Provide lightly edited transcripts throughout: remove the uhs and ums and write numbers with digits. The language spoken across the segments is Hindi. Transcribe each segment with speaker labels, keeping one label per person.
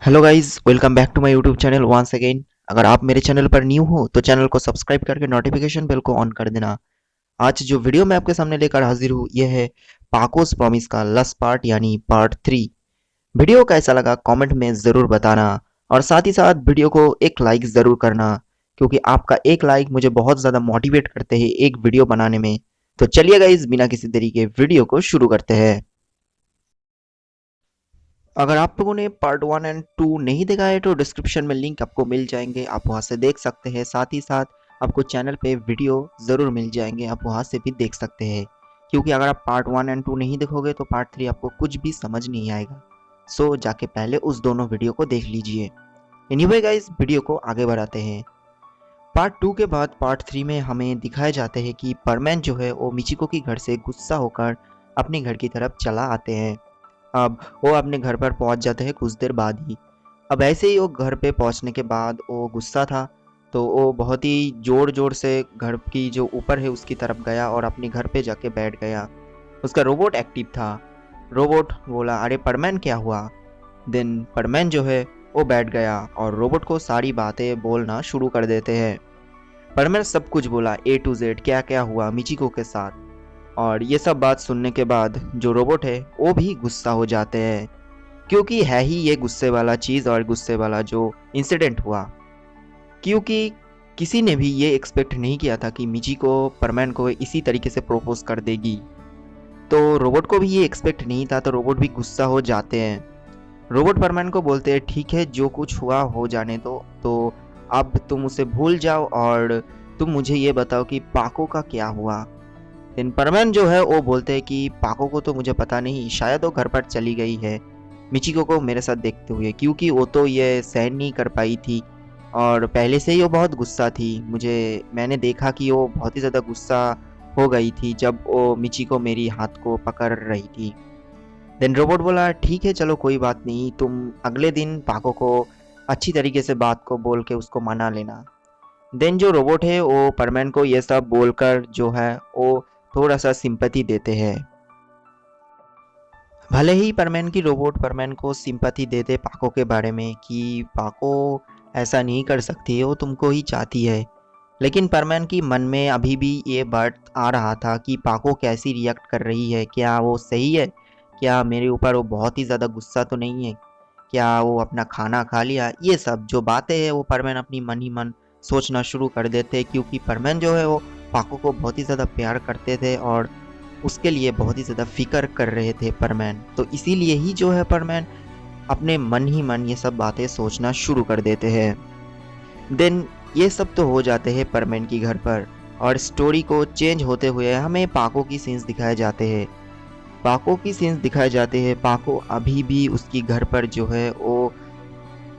Speaker 1: Hello guys, welcome back to my YouTube channel once again. अगर आप मेरे चैनल पर न्यू हो तो चैनल को सब्सक्राइब करके नोटिफिकेशन बेल को ऑन कर देना। आज जो वीडियो मैं आपके सामने लेकर हाजिर हूँ यह है पाकोस प्रॉमिस का लास्ट पार्ट यानी पार्ट 3। वीडियो कैसा लगा कमेंट में ज़रूर बताना और साथ ही साथ वीडियो को एक लाइक ज़रूर करना, क्योंकि आपका एक लाइक मुझे बहुत ज़्यादा मोटिवेट करते हैं एक वीडियो बनाने में। तो चलिए गाइस, बिना किसी देरी के वीडियो को शुरू करते हैं। अगर आप लोगों ने पार्ट 1 एंड 2 नहीं देखा है तो डिस्क्रिप्शन में लिंक आपको मिल जाएंगे, आप वहां से देख सकते हैं। साथ ही साथ आपको चैनल पे वीडियो ज़रूर मिल जाएंगे, आप वहां से भी देख सकते हैं। क्योंकि अगर आप पार्ट 1 एंड 2 नहीं देखोगे तो पार्ट 3 आपको कुछ भी समझ नहीं आएगा। सो जाके पहले उस दोनों वीडियो को देख लीजिए। एनीवे गाइस, वीडियो को आगे बढ़ाते हैं। पार्ट 2 के बाद पार्ट 3 में हमें दिखाया जाता है कि परमैन जो है वो मिचिको के घर से गुस्सा होकर अपने घर की तरफ चला आते हैं। अब वो अपने घर पर पहुंच जाते हैं कुछ देर बाद ही। अब ऐसे ही वो घर पे पहुंचने के बाद वो गुस्सा था, तो वो बहुत ही ज़ोर ज़ोर से घर की जो ऊपर है उसकी तरफ गया और अपने घर पे जाके बैठ गया। उसका रोबोट एक्टिव था। रोबोट बोला, अरे परमैन क्या हुआ? देन परमैन जो है वो बैठ गया और रोबोट को सारी बातें बोलना शुरू कर देते हैं। परमैन सब कुछ बोला, ए टू जेड क्या क्या हुआ मिचिको के साथ। और ये सब बात सुनने के बाद जो रोबोट है वो भी गुस्सा हो जाते हैं, क्योंकि है ही ये गुस्से वाला चीज़ और गुस्से वाला जो इंसिडेंट हुआ। क्योंकि किसी ने भी ये एक्सपेक्ट नहीं किया था कि मिची को परमैन को इसी तरीके से प्रपोज कर देगी। तो रोबोट को भी ये एक्सपेक्ट नहीं था, तो रोबोट भी गुस्सा हो जाते हैं। रोबोट परमैन को बोलते हैं, ठीक है जो कुछ हुआ हो जाने दो, तो अब तुम उसे भूल जाओ और तुम मुझे ये बताओ कि पाको का क्या हुआ। लेकिन परमैन जो है वो बोलते हैं कि पाको को तो मुझे पता नहीं, शायद वो घर पर चली गई है मिचिको को मेरे साथ देखते हुए, क्योंकि वो तो ये सहन नहीं कर पाई थी और पहले से ही वो बहुत गुस्सा थी। मैंने देखा कि वो बहुत ही ज़्यादा गुस्सा हो गई थी जब वो मिचिको मेरी हाथ को पकड़ रही थी। देन रोबोट बोला, ठीक है चलो कोई बात नहीं, तुम अगले दिन पाको को अच्छी तरीके से बात को बोल के उसको मना लेना। देन जो रोबोट है वो परमैन को ये सब बोलकर जो है वो थोड़ा सा सिंपैथी देते हैं। भले ही परमैन की रोबोट परमैन को सिंपैथी देते पाको के बारे में कि पाको ऐसा नहीं कर सकती है, वो तुमको ही चाहती है। लेकिन परमैन की मन में अभी भी ये बात आ रहा था कि पाको कैसी रिएक्ट कर रही है, क्या वो सही है, क्या मेरे ऊपर वो बहुत ही ज़्यादा गुस्सा तो नहीं है, क्या वो अपना खाना खा लिया। ये सब जो बातें हैं वो परमैन अपनी मन ही मन सोचना शुरू कर देते, क्योंकि परमैन जो है वो पाको को बहुत ही ज़्यादा प्यार करते थे और उसके लिए बहुत ही ज़्यादा फ़िक्र कर रहे थे परमैन। तो इसीलिए ही जो है परमैन अपने मन ही मन ये सब बातें सोचना शुरू कर देते हैं। देन ये सब तो हो जाते हैं परमैन की घर पर, और स्टोरी को चेंज होते हुए हमें पाको की सीन्स दिखाए जाते हैं। पाको की सीन्स दिखाए जाते हैं, पाको अभी भी उसकी घर पर जो है वो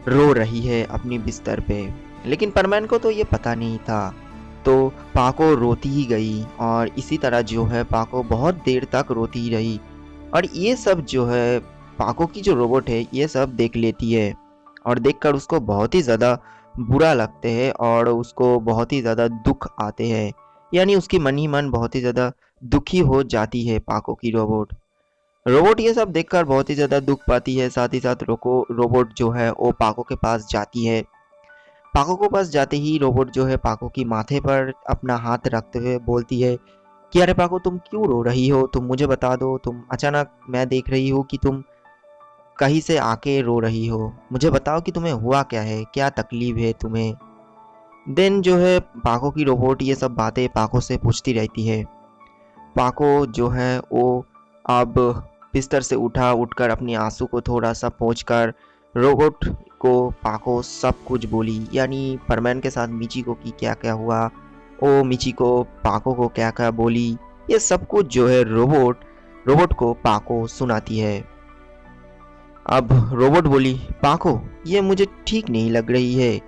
Speaker 1: रो रही है अपनी बिस्तर पे। लेकिन परमैन को तो ये पता नहीं था, तो पाको रोती ही गई और इसी तरह जो है पाको बहुत देर तक रोती ही रही। और ये सब जो है पाको की जो रोबोट है ये सब देख लेती है और देखकर उसको बहुत ही ज़्यादा बुरा लगते हैं और उसको बहुत ही ज़्यादा दुख आते हैं। यानी उसकी मन ही मन बहुत ही ज़्यादा दुखी हो जाती है पाको की रोबोट। रोबोट ये सब देखकर बहुत ही ज़्यादा दुख पाती है। साथ ही साथ रोबोट जो है वो पाको के पास जाती है। पाको के पास जाते ही रोबोट जो है पाको की माथे पर अपना हाथ रखते हुए बोलती है कि अरे पाको, तुम क्यों रो रही हो, तुम मुझे बता दो, तुम अचानक मैं देख रही हूँ कि तुम कहीं से आके रो रही हो, मुझे बताओ कि तुम्हें हुआ क्या है, क्या तकलीफ है तुम्हें। देन जो है पाको की रोबोट ये सब बातें पाको से पूछती रहती है। पाको जो है वो अब बिस्तर से उठकर अपनी आंसू को थोड़ा सा पोंछकर रोबोट को पाको सब कुछ बोली, यानी परमैन के साथ मिचिको की क्या क्या हुआ, ओ मिचिको पाको को क्या क्या बोली, ये सब कुछ जो है रोबोट रोबोट को पाको सुनाती है। अब रोबोट बोली, पाको ये मुझे ठीक नहीं लग रही है,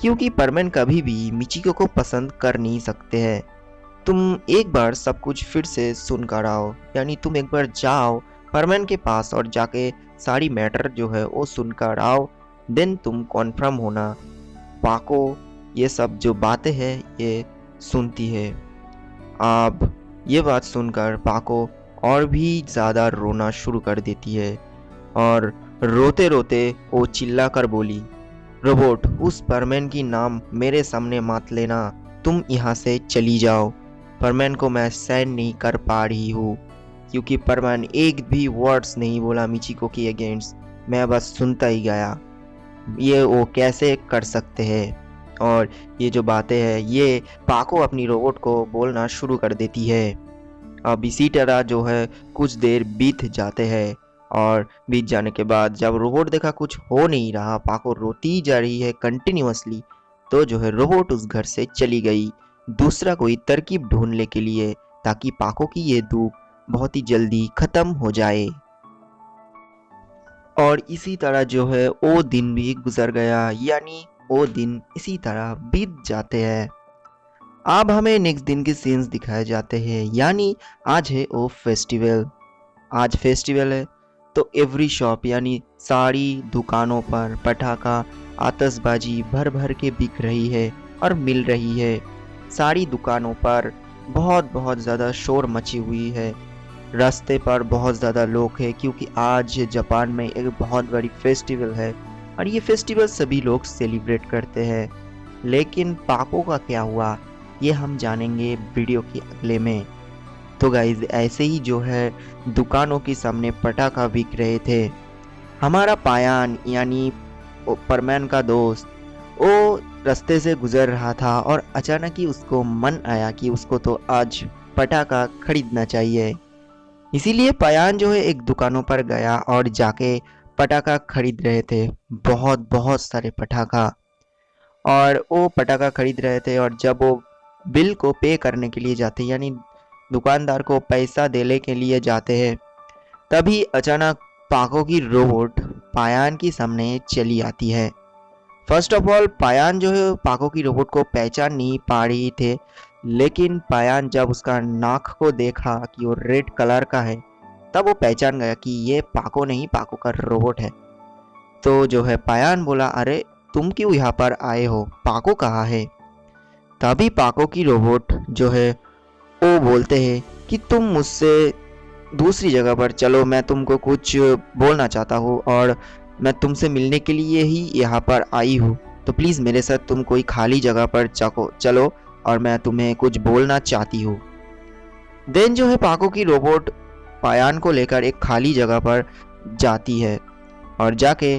Speaker 1: क्योंकि परमैन कभी भी मिचिको को पसंद कर नहीं सकते हैं। तुम एक बार सब कुछ फिर से सुन कर आओ, यानी तुम एक बार जाओ परमैन के पास और जाके सारी मैटर जो है वो सुन कर आओ, देन तुम कॉन्फर्म होना। पाको ये सब जो बातें हैं ये सुनती है। अब ये बात सुनकर पाको और भी ज़्यादा रोना शुरू कर देती है और रोते रोते वो चिल्लाकर बोली, रोबोट, उस परमैन की नाम मेरे सामने मत लेना, तुम यहाँ से चली जाओ। परमैन को मैं सहन नहीं कर पा रही हूँ, क्योंकि परमैन एक भी वर्ड्स नहीं बोला मिचिको की अगेंस्ट। मैं बस सुनता ही गया। ये वो कैसे कर सकते हैं? और ये जो बातें हैं ये पाको अपनी रोबोट को बोलना शुरू कर देती है। अब इसी तरह जो है कुछ देर बीत जाते हैं, और बीत जाने के बाद जब रोबोट देखा कुछ हो नहीं रहा, पाको रोती जा रही है कंटिन्यूअसली, तो जो है रोबोट उस घर से चली गई दूसरा कोई तरकीब ढूंढने के लिए, ताकि पाको की ये दुख बहुत ही जल्दी खत्म हो जाए। और इसी तरह जो है वो दिन भी गुजर गया, यानी वो दिन इसी तरह बीत जाते हैं। अब हमें नेक्स्ट दिन के सीन्स दिखाए जाते हैं, यानी आज है वो फेस्टिवल। आज फेस्टिवल है तो एवरी शॉप यानी सारी दुकानों पर पटाखा आतिशबाजी भर भर के बिक रही है और मिल रही है। सारी दुकानों पर बहुत बहुत ज़्यादा शोर मची हुई है। रास्ते पर बहुत ज़्यादा लोग हैं, क्योंकि आज जापान में एक बहुत बड़ी फेस्टिवल है और ये फेस्टिवल सभी लोग सेलिब्रेट करते हैं। लेकिन पाको का क्या हुआ ये हम जानेंगे वीडियो के अगले में। तो गाइज ऐसे ही जो है दुकानों के सामने पटाखा बिक रहे थे। हमारा पायान यानी परमैन का दोस्त वो रास्ते से गुजर रहा था और अचानक ही उसको मन आया कि उसको तो आज पटाखा खरीदना चाहिए। इसीलिए पायान जो है एक दुकानों पर गया और जाके पटाखा खरीद रहे थे, बहुत बहुत सारे पटाखा। और वो पटाखा खरीद रहे थे और जब वो बिल को पे करने के लिए जाते यानी दुकानदार को पैसा देने के लिए जाते हैं, तभी अचानक पाको की रोबोट पायान के सामने चली आती है। फर्स्ट ऑफ ऑल पायान जो है पाको की रोबोट को पहचान नहीं पा रही थे, लेकिन पायान जब उसका नाक को देखा कि वो रेड कलर का है, तब वो पहचान गया कि ये पाको नहीं, पाको का रोबोट है। तो जो है पायान बोला, अरे तुम क्यों यहाँ पर आए हो, पाको कहाँ है? तभी पाको की रोबोट जो है वो बोलते हैं कि तुम मुझसे दूसरी जगह पर चलो, मैं तुमको कुछ बोलना चाहता हूँ और मैं तुमसे मिलने के लिए ही यहाँ पर आई हूँ, तो प्लीज़ मेरे साथ तुम कोई खाली जगह पर चलो और मैं तुम्हें कुछ बोलना चाहती हूँ। देन जो है पाको की रोबोट पायान को लेकर एक खाली जगह पर जाती है और जाके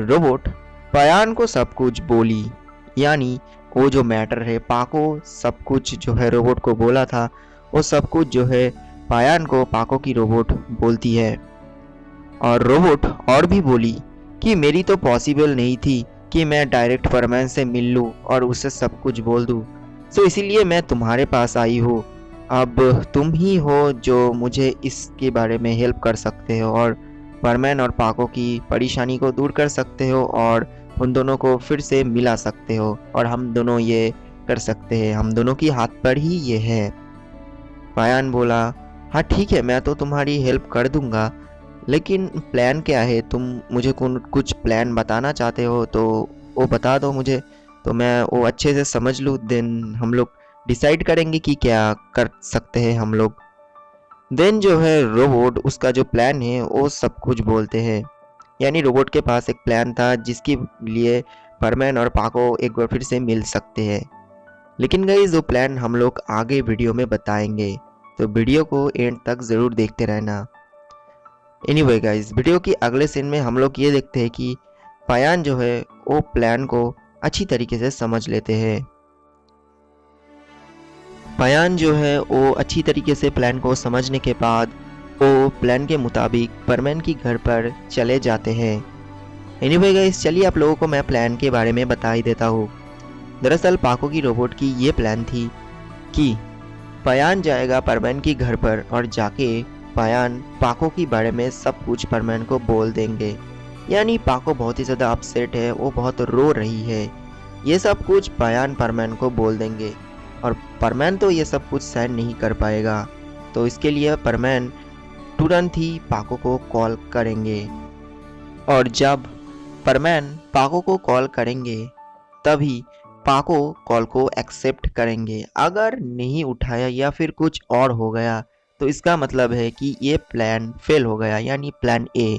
Speaker 1: रोबोट पायान को सब कुछ बोली, यानी वो जो मैटर है पाको सब कुछ जो है रोबोट को बोला था, वो सब कुछ जो है पायान को पाको की रोबोट बोलती है। और रोबोट और भी बोली कि मेरी तो पॉसिबल नहीं थी कि मैं डायरेक्ट परमैन से मिल लूँ और उसे सब कुछ बोल दूँ, सो इसीलिए मैं तुम्हारे पास आई हूँ। अब तुम ही हो जो मुझे इसके बारे में हेल्प कर सकते हो और परमैन और पाको की परेशानी को दूर कर सकते हो और उन दोनों को फिर से मिला सकते हो, और हम दोनों ये कर सकते हैं, हम दोनों की हाथ पर ही ये है। पायान बोला, हाँ ठीक है, मैं तो तुम्हारी हेल्प कर दूंगा, लेकिन प्लान क्या है? तुम मुझे कुछ प्लान बताना चाहते हो तो वो बता दो मुझे, तो मैं वो अच्छे से समझ लूँ, देन हम लोग डिसाइड करेंगे कि क्या कर सकते हैं हम लोग। देन जो है रोबोट उसका जो प्लान है वो सब कुछ बोलते हैं, यानी रोबोट के पास एक प्लान था जिसके लिए परमैन और पाको एक बार फिर से मिल सकते हैं। लेकिन गाइस वो प्लान हम लोग आगे वीडियो में बताएंगे, तो वीडियो को एंड तक ज़रूर देखते रहना। एनीवे गाइस, वीडियो की अगले सीन में हम लोग ये देखते हैं कि पायान जो है वो प्लान को अच्छी तरीके से समझ लेते हैं। पायान जो है वो अच्छी तरीके से प्लान को समझने के बाद वो प्लान के मुताबिक परमैन की घर पर चले जाते हैं। एनीवे गाइस, चलिए आप लोगों को मैं प्लान के बारे में बता ही देता हूँ। दरअसल पाको की रोबोट की ये प्लान थी कि पायान जाएगा परमैन की घर पर और जाके पायान पाको के बारे में सब कुछ परमैन को बोल देंगे, यानी पाको बहुत ही ज़्यादा अपसेट है, वो बहुत रो रही है, ये सब कुछ पायान परमैन को बोल देंगे। और परमैन तो ये सब कुछ सहन नहीं कर पाएगा, तो इसके लिए परमैन तुरंत ही पाको को कॉल करेंगे। और जब परमैन पाको को कॉल करेंगे तभी पाको कॉल को एक्सेप्ट करेंगे। अगर नहीं उठाया या फिर कुछ और हो गया तो इसका मतलब है कि ये प्लान फेल हो गया, यानी प्लान ए।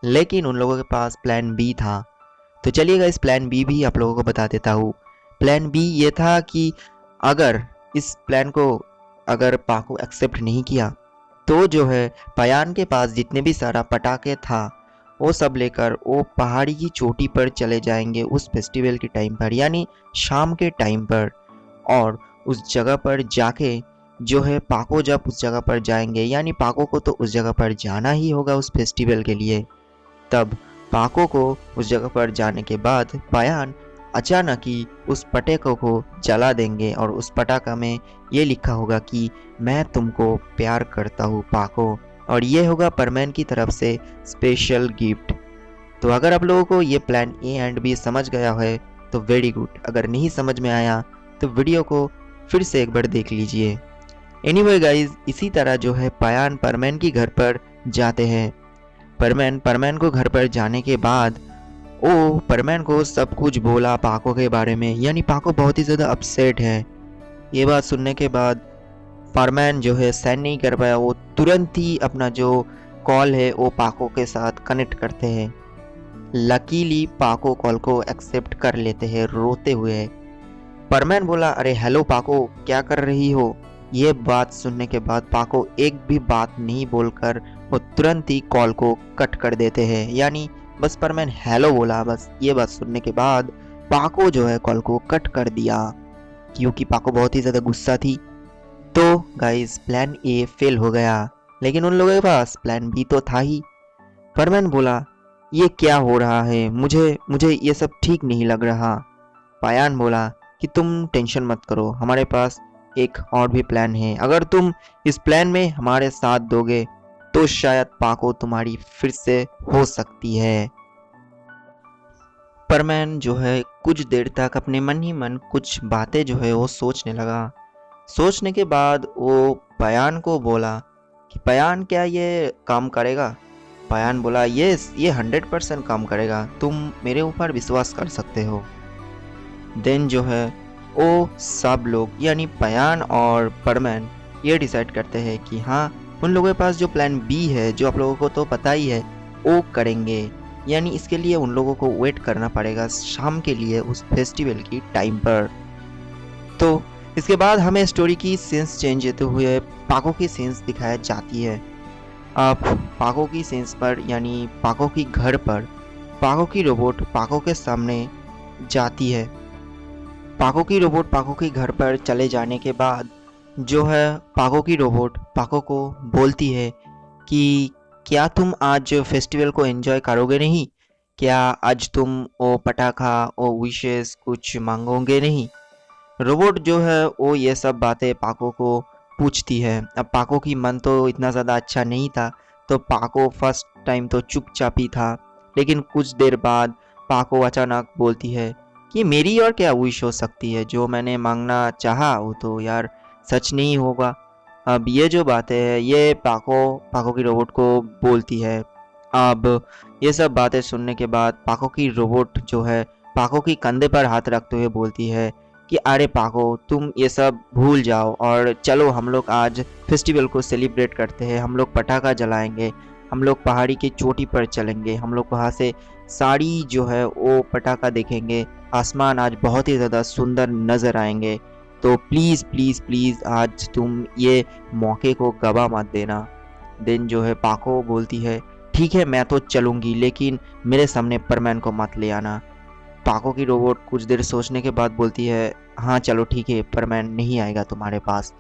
Speaker 1: लेकिन उन लोगों के पास प्लान बी था। तो चलिएगा इस प्लान बी भी आप लोगों को बता देता हूँ। प्लान बी ये था कि अगर इस प्लान को अगर पाको एक्सेप्ट नहीं किया तो जो है पयान के पास जितने भी सारा पटाखे था वो सब लेकर वो पहाड़ी की चोटी पर चले जाएंगे उस फेस्टिवल के टाइम पर, यानी शाम के टाइम पर। और उस जगह पर जाके जो है पाको जब उस जगह पर जाएंगे, यानी पाको को तो उस जगह पर जाना ही होगा उस फेस्टिवल के लिए, तब पाको को उस जगह पर जाने के बाद पयान अचानक ही उस पटाखे को जला देंगे और उस पटाखा में ये लिखा होगा कि मैं तुमको प्यार करता हूँ पाको, और ये होगा परमैन की तरफ से स्पेशल गिफ्ट। तो अगर आप लोगों को ये प्लान ए एंड बी समझ गया है तो वेरी गुड, अगर नहीं समझ में आया तो वीडियो को फिर से एक बार देख लीजिए। एनीवे गाइज, इसी तरह जो है पयान परमैन की घर पर जाते हैं। परमैन को घर पर जाने के बाद ओ परमैन को सब कुछ बोला पाको के बारे में, यानी पाको बहुत ही ज़्यादा अपसेट है। ये बात सुनने के बाद परमैन जो है सहन नहीं कर पाया, वो तुरंत ही अपना जो कॉल है वो पाको के साथ कनेक्ट करते हैं। लकीली पाको कॉल को एक्सेप्ट कर लेते हैं रोते हुए। परमैन बोला, अरे हेलो पाको, क्या कर रही हो? ये बात सुनने के बाद पाको एक भी बात नहीं बोलकर वो तुरंत ही कॉल को कट कर देते हैं, यानी बस परमैन हेलो बोला, बस ये बात सुनने के बाद पाको जो है कॉल को कट कर दिया, क्योंकि पाको बहुत ही ज़्यादा गुस्सा थी। तो गाइस प्लान ए फेल हो गया, लेकिन उन लोगों के पास प्लान बी तो था ही। परमैन बोला, ये क्या हो रहा है, मुझे मुझे ये सब ठीक नहीं लग रहा। पायान बोला कि तुम टेंशन मत करो, हमारे पास एक और भी प्लान है, अगर तुम इस प्लान में हमारे साथ दोगे तो शायद पाको तुम्हारी फिर से हो सकती है। परमैन जो है कुछ देर तक अपने मन ही मन कुछ बातें जो है वो सोचने लगा। सोचने के बाद वो पयान को बोला कि पयान क्या ये काम करेगा? पयान बोला, यस ये 100% काम करेगा, तुम मेरे ऊपर विश्वास कर सकते हो। देन जो है वो सब लोग यानी पयान और परमैन ये डिसाइड करते हैं कि हाँ उन लोगों के पास जो प्लान बी है, जो आप लोगों को तो पता ही है, वो करेंगे। यानी इसके लिए उन लोगों को वेट करना पड़ेगा शाम के लिए उस फेस्टिवल की टाइम पर। तो इसके बाद हमें स्टोरी की सीन्स चेंज होते हुए पाको की सीन्स दिखाई जाती है। अब पाको की सीन्स पर यानी पाको की घर पर पाको की रोबोट पाको के सामने जाती है। पाको की रोबोट पाको के घर पर चले जाने के बाद जो है पाको की रोबोट पाको को बोलती है कि क्या तुम आज फेस्टिवल को एंजॉय करोगे नहीं? क्या आज तुम वो पटाखा वो विशेष कुछ मांगोगे नहीं? रोबोट जो है वो ये सब बातें पाको को पूछती है। अब पाको की मन तो इतना ज़्यादा अच्छा नहीं था, तो पाको फर्स्ट टाइम तो चुपचाप ही था, लेकिन कुछ देर बाद पाको अचानक बोलती है कि मेरी और क्या विश हो सकती है, जो मैंने मांगना चाहा वो तो यार सच नहीं होगा। अब ये जो बातें है ये पाको की रोबोट को बोलती है। अब ये सब बातें सुनने के बाद पाको की रोबोट जो है पाको की कंधे पर हाथ रखते हुए बोलती है कि अरे पाको तुम ये सब भूल जाओ और चलो हम लोग आज फेस्टिवल को सेलिब्रेट करते हैं, हम लोग पटाखा जलाएंगे, हम लोग पहाड़ी की चोटी पर चलेंगे, हम लोग वहाँ से साड़ी जो है वो पटाखा देखेंगे, आसमान आज बहुत ही ज़्यादा सुंदर नज़र आएंगे, तो प्लीज़ प्लीज़ प्लीज़ आज तुम ये मौके को गवा मत देना। देन जो है पाको बोलती है ठीक है मैं तो चलूँगी, लेकिन मेरे सामने परमैन को मत ले आना। पाको की रोबोट कुछ देर सोचने के बाद बोलती है हाँ चलो ठीक है, परमैन नहीं आएगा तुम्हारे पास।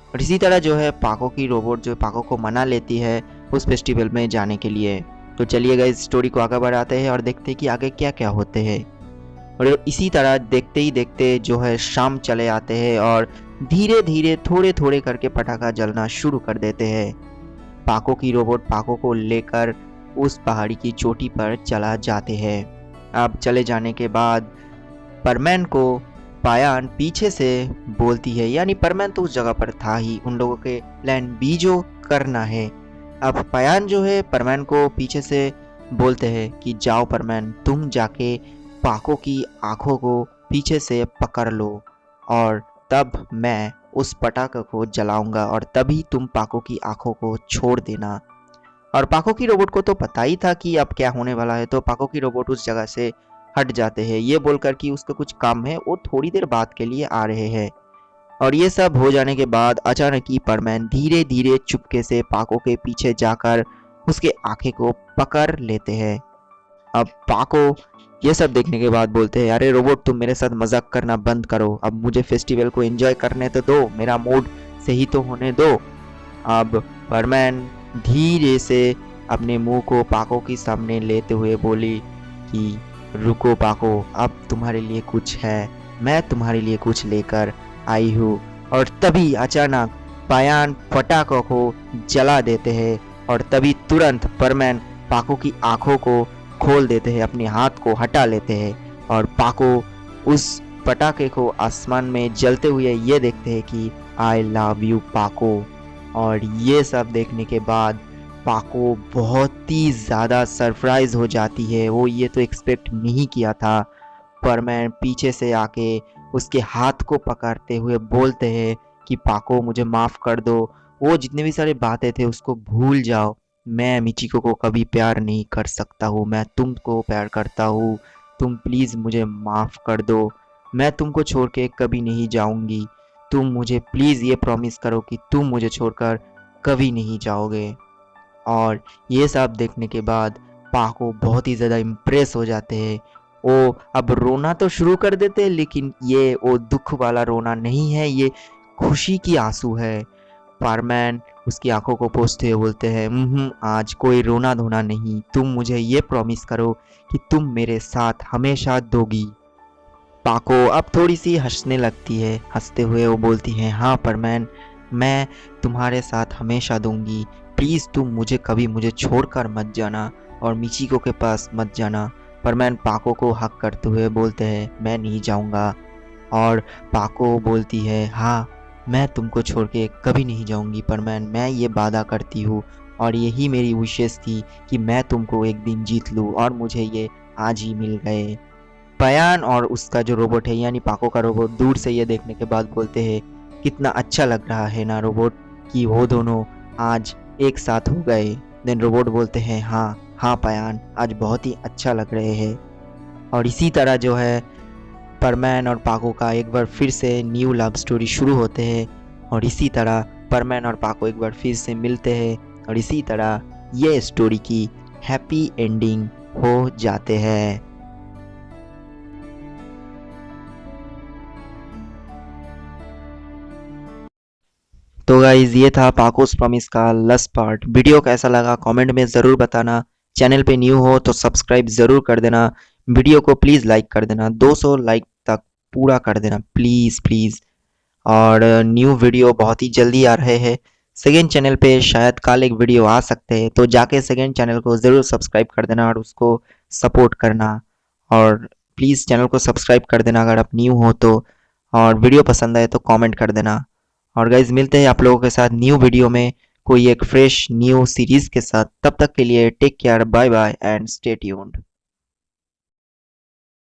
Speaker 1: और इसी तरह जो है पाको की रोबोट जो पाको को मना लेती है उस फेस्टिवल में जाने के लिए। तो चलिएगा इस स्टोरी को आगे बढ़ाते हैं और देखते हैं कि आगे क्या क्या होते हैं। और इसी तरह देखते ही देखते जो है शाम चले आते हैं और धीरे धीरे थोड़े थोड़े करके पटाखा जलना शुरू कर देते हैं। पाको की रोबोट पाको को लेकर उस पहाड़ी की चोटी पर चला जाते हैं। अब चले जाने के बाद परमैन को पायान पीछे से बोलती है, यानी परमैन तो उस जगह पर था ही, उन लोगों के प्लान बी जो करना है। अब पायान जो है परमैन को पीछे से बोलते हैं कि जाओ परमैन तुम जाके पाको की आंखों को पीछे से पकड़ लो और तब मैं उस पटाखे को जलाऊंगा और तभी तुम पाको की आंखों को छोड़ देना। और पाको की रोबोट को तो पता ही था कि अब क्या होने वाला है, तो पाको की रोबोट उस जगह से हट जाते हैं ये बोलकर कि उसका कुछ काम है, वो थोड़ी देर बाद के लिए आ रहे हैं। और ये सब हो जाने के बाद अचानक ही परमैन धीरे धीरे चुपके से पाको के पीछे जाकर उसके आंखें को पकड़ लेते हैं। अब पाको ये सब देखने के बाद बोलते हैं, अरे रोबोट तुम मेरे साथ मजाक करना बंद करो, अब मुझे फेस्टिवल को एंजॉय करने तो दो, मेरा मूड सही तो होने दो। अब परमैन धीरे से अपने मुंह को पाको के सामने लेते हुए बोली कि रुको पाको, अब तुम्हारे लिए कुछ है, मैं तुम्हारे लिए कुछ लेकर आई हूँ। और तभी अचानक पायान पटाखों को जला देते हैं और तभी तुरंत परमैन पाको की आंखों को खोल देते हैं, अपने हाथ को हटा लेते हैं और पाको उस पटाखे को आसमान में जलते हुए ये देखते हैं कि आई लव यू पाको। और ये सब देखने के बाद पाको बहुत ही ज़्यादा सरप्राइज हो जाती है, वो ये तो एक्सपेक्ट नहीं किया था। परमैन पीछे से आके उसके हाथ को पकड़ते हुए बोलते हैं कि पाको मुझे माफ़ कर दो, वो जितने भी सारे बातें थे उसको भूल जाओ, मैं मिचिको को कभी प्यार नहीं कर सकता हूँ, मैं तुमको प्यार करता हूँ, तुम प्लीज़ मुझे माफ़ कर दो, मैं तुमको छोड़ के कभी नहीं जाऊँगी, तुम मुझे प्लीज़ ये प्रॉमिस करो कि तुम मुझे छोड़कर कभी नहीं जाओगे। और ये सब देखने के बाद पाको बहुत ही ज़्यादा इम्प्रेस हो जाते हैं, वो अब रोना तो शुरू कर देते हैं, लेकिन ये वो दुख वाला रोना नहीं है, ये खुशी की आंसू है। पारमैन उसकी आंखों को पोंछते हुए बोलते हैं, आज कोई रोना धोना नहीं, तुम मुझे ये प्रॉमिस करो कि तुम मेरे साथ हमेशा दोगी। पाको अब थोड़ी सी हंसने लगती है, हंसते हुए वो बोलती है, हाँ परमैन, मैं तुम्हारे साथ हमेशा दूंगी, प्लीज़ तुम मुझे छोड़कर मत जाना और मिचिको के पास मत जाना। परमैन पाको को हक करते हुए बोलते हैं, मैं नहीं जाऊंगा। और पाको बोलती है, हाँ मैं तुमको छोड़ के कभी नहीं जाऊंगी परमैन, मैं ये वादा करती हूँ, और यही मेरी विशेष थी कि मैं तुमको एक दिन जीत लूँ और मुझे ये आज ही मिल गए। पयान और उसका जो रोबोट है यानी पाको का रोबोट दूर से ये देखने के बाद बोलते हैं, कितना अच्छा लग रहा है ना रोबोट कि वो दोनों आज एक साथ हो गए। देन रोबोट बोलते हैं, हाँ पयान, आज बहुत ही अच्छा लग रहे हैं। और इसी तरह जो है परमैन और पाको का एक बार फिर से न्यू लव स्टोरी शुरू होते हैं और इसी तरह परमैन और पाको एक बार फिर से मिलते हैं और इसी तरह ये स्टोरी की हैप्पी एंडिंग हो जाते हैं। तो गाइज ये था पाकोस प्रॉमिस का लास्ट पार्ट। वीडियो कैसा लगा कमेंट में ज़रूर बताना। चैनल पे न्यू हो तो सब्सक्राइब ज़रूर कर देना। वीडियो को प्लीज़ लाइक कर देना, 200 लाइक तक पूरा कर देना प्लीज़ प्लीज़। और न्यू वीडियो बहुत ही जल्दी आ रहे हैं। सेकेंड चैनल पे शायद कल एक वीडियो आ सकते हैं, तो जाके सेकेंड चैनल को ज़रूर सब्सक्राइब कर देना और उसको सपोर्ट करना। और प्लीज़ चैनल को सब्सक्राइब कर देना अगर आप न्यू हो तो, और वीडियो पसंद आए तो कमेंट कर देना। और गाइज मिलते हैं आप लोगों के साथ न्यू वीडियो में कोई एक फ्रेश न्यू सीरीज़ के साथ। तब तक के लिए take care, bye bye and stay tuned.